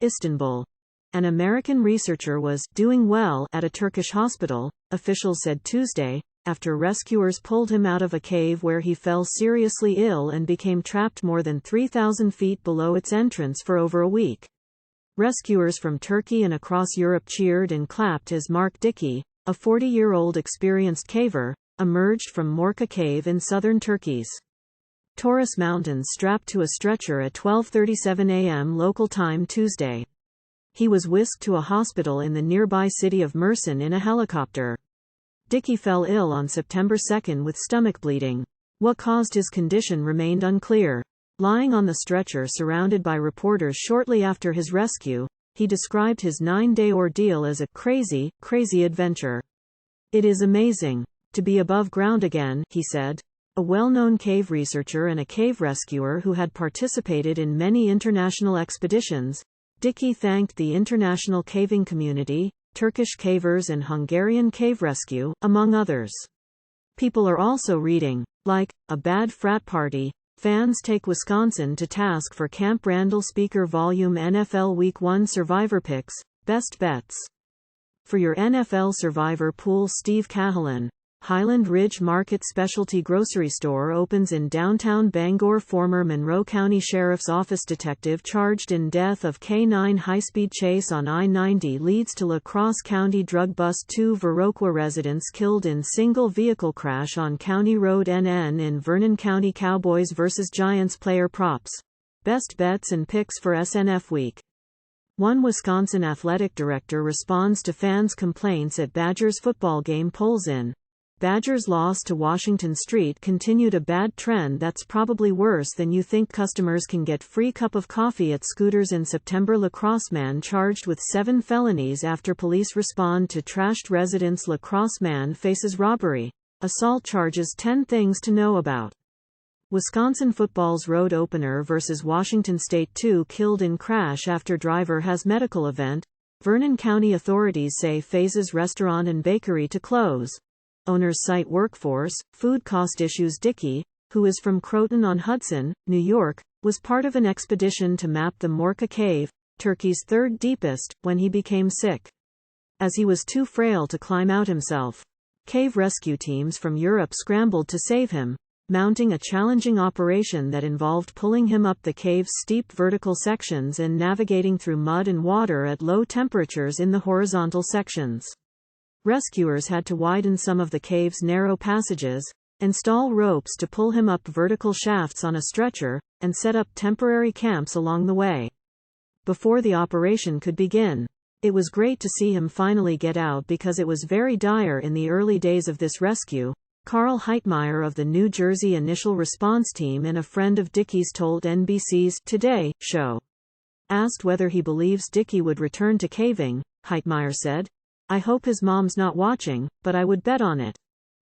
Istanbul. An American researcher was doing well at a Turkish hospital, officials said Tuesday, after rescuers pulled him out of a cave where he fell seriously ill and became trapped more than 3,000 feet below its entrance for over a week. Rescuers from Turkey and across Europe cheered and clapped as Mark Dickey, a 40-year-old experienced caver, emerged from Morca Cave in southern Turkey's Taurus Mountains strapped to a stretcher at 12:37 a.m. local time Tuesday. He was whisked to a hospital in the nearby city of Mersin in a helicopter. Dickey fell ill on September 2 with stomach bleeding. What caused his condition remained unclear. Lying on the stretcher surrounded by reporters shortly after his rescue, he described his 9-day ordeal as a crazy, crazy adventure. "It is amazing to be above ground again," he said. A well-known cave researcher and a cave rescuer who had participated in many international expeditions, Dickey thanked the international caving community, Turkish cavers and Hungarian Cave Rescue, among others. People are also reading, like, a bad frat party. Fans take Wisconsin to task for Camp Randall Speaker Volume NFL Week 1 Survivor Picks, Best Bets. For your NFL Survivor pool, Steve Cahalan. Highland Ridge Market Specialty Grocery Store opens in downtown Bangor. Former Monroe County Sheriff's Office detective charged in death of K-9 high-speed chase on I-90 leads to La Crosse County drug bust. 2 Viroqua residents killed in single vehicle crash on County Road NN in Vernon County. Cowboys vs. Giants player props. Best bets and picks for SNF Week. One Wisconsin athletic director responds to fans' complaints at Badgers football game. Polls in Badgers' loss to Washington Street continued a bad trend that's probably worse than you think. Customers can get free cup of coffee at Scooters in September. La Crosse man charged with 7 felonies after police respond to trashed residents. La Crosse man faces robbery, assault charges. 10 things to know about. Wisconsin football's road opener versus Washington State. 2 killed in crash after driver has medical event. Vernon County authorities say phases restaurant and bakery to close. Owners cite workforce, food cost issues. Dickey, who is from Croton-on-Hudson, New York, was part of an expedition to map the Morca Cave, Turkey's third deepest, when he became sick. As he was too frail to climb out himself, cave rescue teams from Europe scrambled to save him, mounting a challenging operation that involved pulling him up the cave's steep vertical sections and navigating through mud and water at low temperatures in the horizontal sections. Rescuers had to widen some of the cave's narrow passages, install ropes to pull him up vertical shafts on a stretcher, and set up temporary camps along the way. Before the operation could begin, it was great to see him finally get out because it was very dire in the early days of this rescue. Carl Heitmeyer of the New Jersey Initial Response Team and a friend of Dickey's told NBC's Today show. Asked whether he believes Dickey would return to caving, Heitmeyer said, "I hope his mom's not watching, but I would bet on it."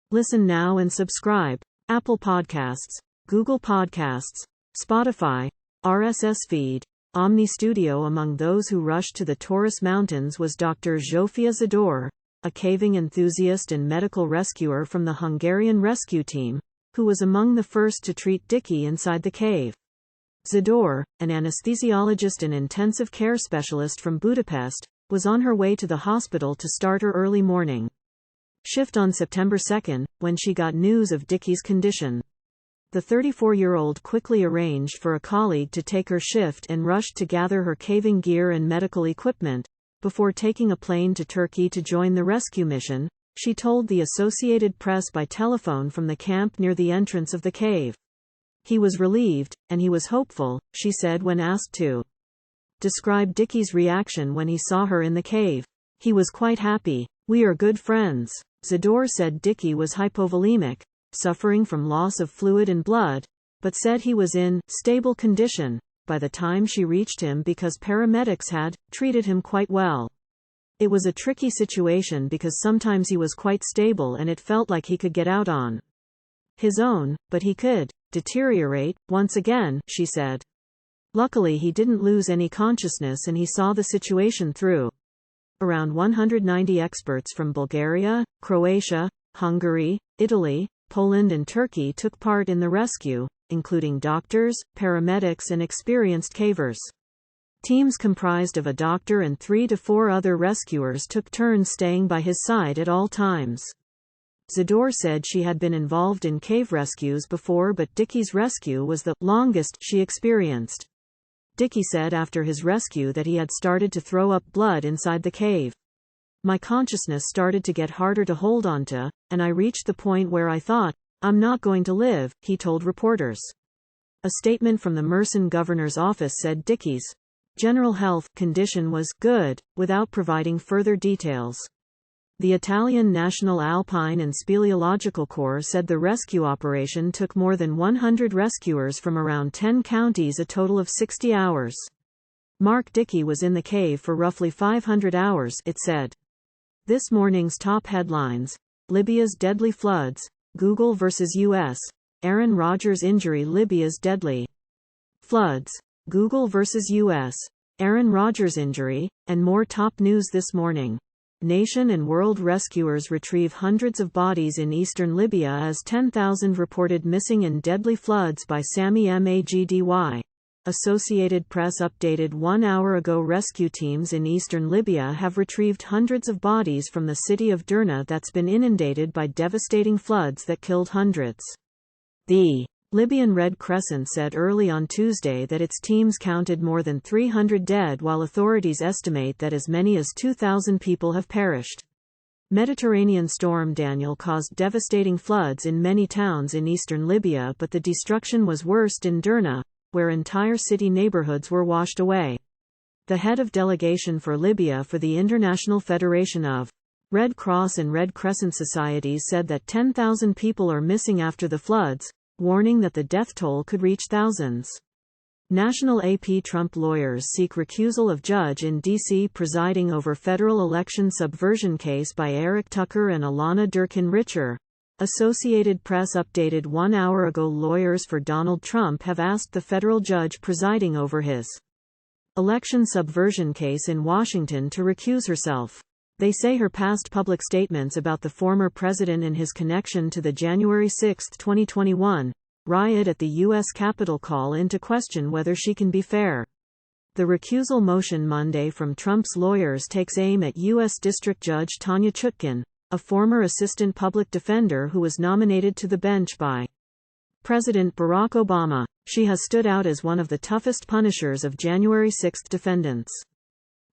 Listen now and subscribe. Apple Podcasts, Google Podcasts, Spotify, RSS feed, Omni Studio. Among those who rushed to the Taurus Mountains was Dr. Zsofia Zador, a caving enthusiast and medical rescuer from the Hungarian rescue team, who was among the first to treat Dickey inside the cave. Zador, an anesthesiologist and intensive care specialist from Budapest, was on her way to the hospital to start her early morning shift on September 2, when she got news of Dickey's condition. The 34-year-old quickly arranged for a colleague to take her shift and rushed to gather her caving gear and medical equipment, before taking a plane to Turkey to join the rescue mission, she told the Associated Press by telephone from the camp near the entrance of the cave. He was relieved, and he was hopeful, she said when asked to describe Dickey's reaction when he saw her in the cave. "He was quite happy. We are good friends." Zador said Dickey was hypovolemic, suffering from loss of fluid and blood, but said he was in stable condition by the time she reached him because paramedics had treated him quite well. "It was a tricky situation because sometimes he was quite stable and it felt like he could get out on his own, but he could deteriorate once again," she said. Luckily he didn't lose any consciousness and he saw the situation through. Around 190 experts from Bulgaria, Croatia, Hungary, Italy, Poland and Turkey took part in the rescue, including doctors, paramedics and experienced cavers. Teams comprised of a doctor and 3 to 4 other rescuers took turns staying by his side at all times. Zador said she had been involved in cave rescues before, but Dickey's rescue was the longest she experienced. Dickey said after his rescue that he had started to throw up blood inside the cave. My consciousness started to get harder to hold onto, and I reached the point where I thought, I'm not going to live, he told reporters. A statement from the Mersin governor's office said Dickey's general health condition was good, without providing further details. The Italian National Alpine and Speleological Corps said the rescue operation took more than 100 rescuers from around 10 counties, a total of 60 hours. Mark Dickey was in the cave for roughly 500 hours, it said. This morning's top headlines: Libya's deadly floods, Google vs. US, Aaron Rodgers injury, Libya's deadly floods, Google vs. US, Aaron Rodgers injury, and more. Top news this morning. Nation and world rescuers retrieve hundreds of bodies in eastern Libya as 10,000 reported missing in deadly floods by Sami Magdy. Associated Press updated 1 hour ago. Rescue teams in eastern Libya have retrieved hundreds of bodies from the city of Derna that's been inundated by devastating floods that killed hundreds. The Libyan Red Crescent said early on Tuesday that its teams counted more than 300 dead, while authorities estimate that as many as 2,000 people have perished. Mediterranean storm Daniel caused devastating floods in many towns in eastern Libya, but the destruction was worst in Derna, where entire city neighborhoods were washed away. The head of delegation for Libya for the International Federation of Red Cross and Red Crescent Societies said that 10,000 people are missing after the floods, warning that the death toll could reach thousands. National AP Trump lawyers seek recusal of judge in D.C. presiding over federal election subversion case by Eric Tucker and Alana Durkin-Richer. Associated Press updated 1 hour ago. Lawyers for Donald Trump have asked the federal judge presiding over his election subversion case in Washington to recuse herself. They say her past public statements about the former president and his connection to the January 6, 2021, riot at the U.S. Capitol call into question whether she can be fair. The recusal motion Monday from Trump's lawyers takes aim at U.S. District Judge Tanya Chutkan, a former assistant public defender who was nominated to the bench by President Barack Obama. She has stood out as one of the toughest punishers of January 6 defendants.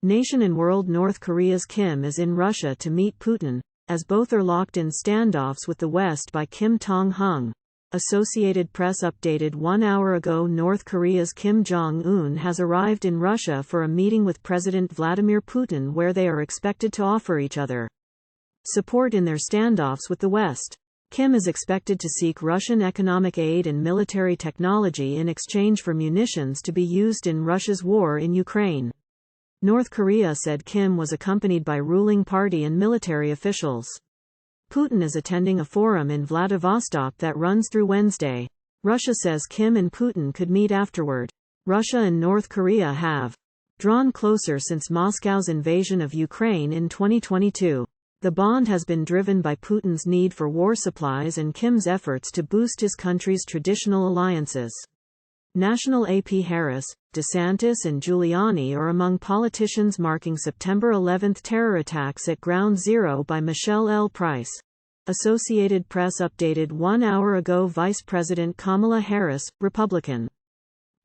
Nation and world. North Korea's Kim is in Russia to meet Putin, as both are locked in standoffs with the West by Kim Jong-un. Associated Press updated 1 hour ago. North Korea's Kim Jong-un has arrived in Russia for a meeting with President Vladimir Putin, where they are expected to offer each other support in their standoffs with the West. Kim is expected to seek Russian economic aid and military technology in exchange for munitions to be used in Russia's war in Ukraine. North Korea said Kim was accompanied by ruling party and military officials. Putin is attending a forum in Vladivostok that runs through Wednesday. Russia says Kim and Putin could meet afterward. Russia and North Korea have drawn closer since Moscow's invasion of Ukraine in 2022. The bond has been driven by Putin's need for war supplies and Kim's efforts to boost his country's traditional alliances. National AP Harris, DeSantis and Giuliani are among politicians marking September 11 terror attacks at Ground Zero by Michelle L. Price. Associated Press updated 1 hour ago. Vice President Kamala Harris, Republican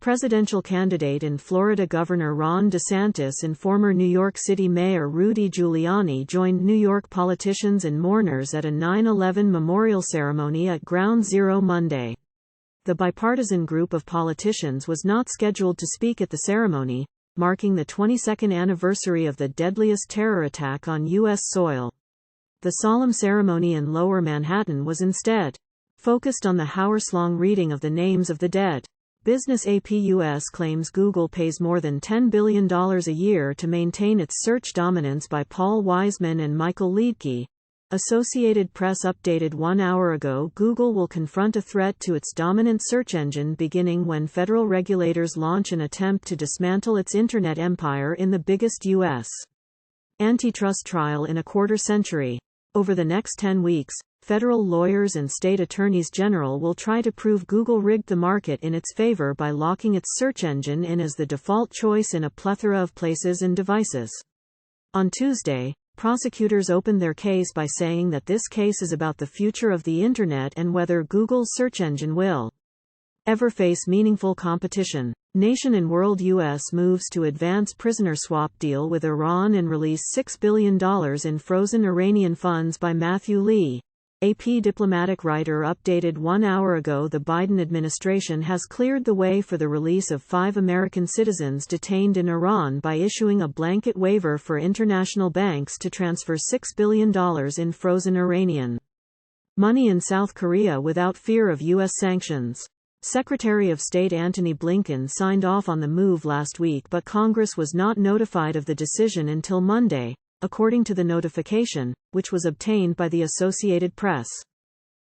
presidential candidate and Florida Governor Ron DeSantis and former New York City Mayor Rudy Giuliani joined New York politicians and mourners at a 9/11 memorial ceremony at Ground Zero Monday. The bipartisan group of politicians was not scheduled to speak at the ceremony, marking the 22nd anniversary of the deadliest terror attack on U.S. soil. The solemn ceremony in Lower Manhattan was instead focused on the hours-long reading of the names of the dead. Business AP US claims Google pays more than $10 billion a year to maintain its search dominance by Paul Wiseman and Michael Liedtke. Associated Press updated 1 hour ago. Google will confront a threat to its dominant search engine beginning when federal regulators launch an attempt to dismantle its internet empire in the biggest U.S. antitrust trial in a quarter century. Over the next 10 weeks, federal lawyers and state attorneys general will try to prove Google rigged the market in its favor by locking its search engine in as the default choice in a plethora of places and devices. On Tuesday, prosecutors opened their case by saying that this case is about the future of the Internet and whether Google's search engine will ever face meaningful competition. Nation and World U.S. moves to advance prisoner swap deal with Iran and release $6 billion in frozen Iranian funds by Matthew Lee. AP diplomatic writer updated 1 hour ago. The Biden administration has cleared the way for the release of 5 American citizens detained in Iran by issuing a blanket waiver for international banks to transfer $6 billion in frozen Iranian money in South Korea without fear of U.S. sanctions. Secretary of State Antony Blinken signed off on the move last week, but Congress was not notified of the decision until Monday, according to the notification, which was obtained by the Associated Press.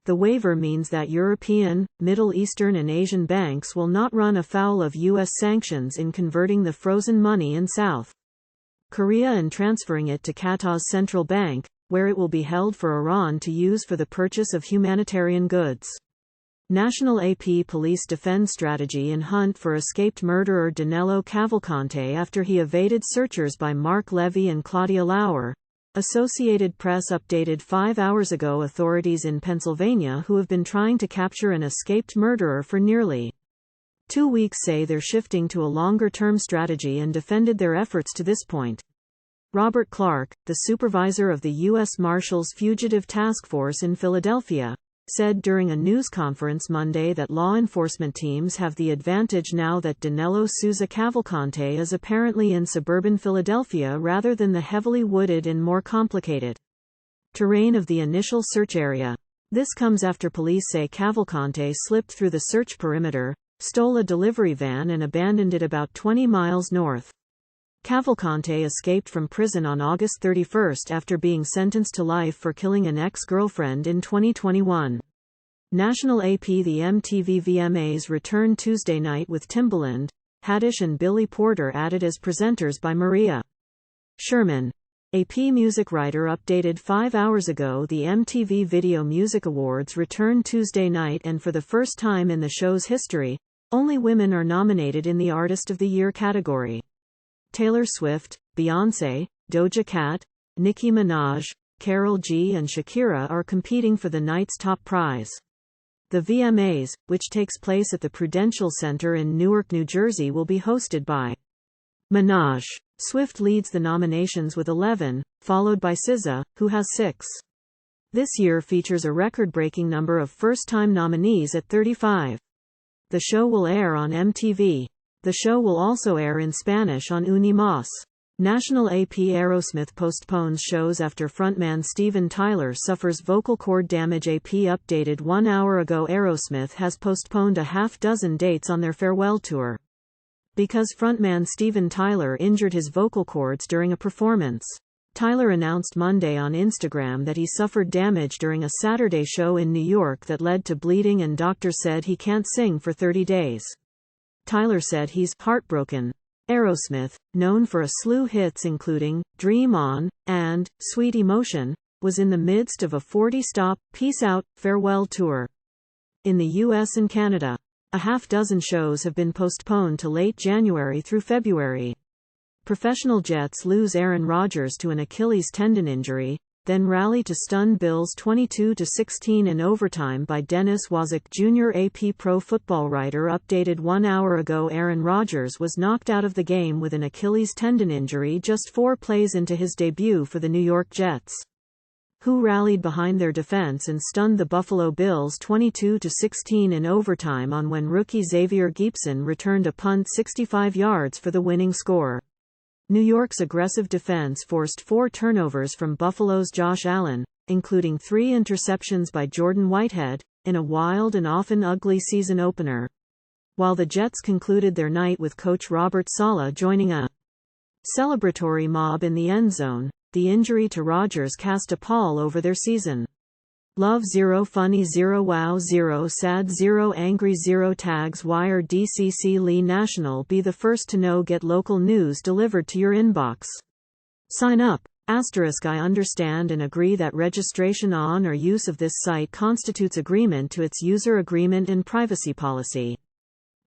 The waiver means that European, Middle Eastern and Asian banks will not run afoul of U.S. sanctions in converting the frozen money in South Korea and transferring it to Qatar's central bank, where it will be held for Iran to use for the purchase of humanitarian goods. National AP Police defend strategy in hunt for escaped murderer Danilo Cavalcante after he evaded searchers by Mark Levy and Claudia Lauer. Associated Press updated 5 hours ago. Authorities in Pennsylvania who have been trying to capture an escaped murderer for nearly 2 weeks say they're shifting to a longer-term strategy and defended their efforts to this point. Robert Clark, the supervisor of the U.S. Marshals Fugitive Task Force in Philadelphia, said during a news conference Monday that law enforcement teams have the advantage now that Danilo Souza Cavalcante is apparently in suburban Philadelphia rather than the heavily wooded and more complicated terrain of the initial search area. This comes after police say Cavalcante slipped through the search perimeter, stole a delivery van and abandoned it about 20 miles north. Cavalcante escaped from prison on August 31 after being sentenced to life for killing an ex-girlfriend in 2021. National AP The MTV VMAs returned Tuesday night with Timbaland, Haddish and Billy Porter added as presenters by Maria Sherman. AP music writer updated 5 hours ago. The MTV Video Music Awards returned Tuesday night, and for the first time in the show's history, only women are nominated in the Artist of the Year category. Taylor Swift, Beyoncé, Doja Cat, Nicki Minaj, Karol G and Shakira are competing for the night's top prize. The VMAs, which takes place at the Prudential Center in Newark, New Jersey, will be hosted by Minaj. Swift leads the nominations with 11, followed by SZA, who has 6. This year features a record-breaking number of first-time nominees at 35. The show will air on MTV. The show will also air in Spanish on Unimás. National AP Aerosmith postpones shows after frontman Steven Tyler suffers vocal cord damage. AP updated 1 hour ago. Aerosmith has postponed a half-dozen dates on their farewell tour because frontman Steven Tyler injured his vocal cords during a performance. Tyler announced Monday on Instagram that he suffered damage during a Saturday show in New York that led to bleeding, and doctors said he can't sing for 30 days. Tyler said he's heartbroken. Aerosmith, known for a slew hits including Dream On and Sweet Emotion, was in the midst of a 40-stop, Peace Out, farewell tour. In the US and Canada, a half-dozen shows have been postponed to late January through February. Professional Jets lose Aaron Rodgers to an Achilles tendon injury, then rally to stun Bills 22-16 in overtime by Dennis Wazik Jr. AP Pro Football writer updated 1 hour ago. Aaron Rodgers was knocked out of the game with an Achilles tendon injury just 4 plays into his debut for the New York Jets, who rallied behind their defense and stunned the Buffalo Bills 22-16 in overtime on when rookie Xavier Gipson returned a punt 65 yards for the winning score. New York's aggressive defense forced 4 turnovers from Buffalo's Josh Allen, including 3 interceptions by Jordan Whitehead, in a wild and often ugly season opener. While the Jets concluded their night with coach Robert Saleh joining a celebratory mob in the end zone, the injury to Rodgers cast a pall over their season. Love 0, funny 0, wow 0, sad 0, angry 0. Tags Wire. DCC Lee National. Be the first to know. Get local news delivered to your inbox. Sign up. I understand and agree that registration on or use of this site constitutes agreement to its user agreement and privacy policy.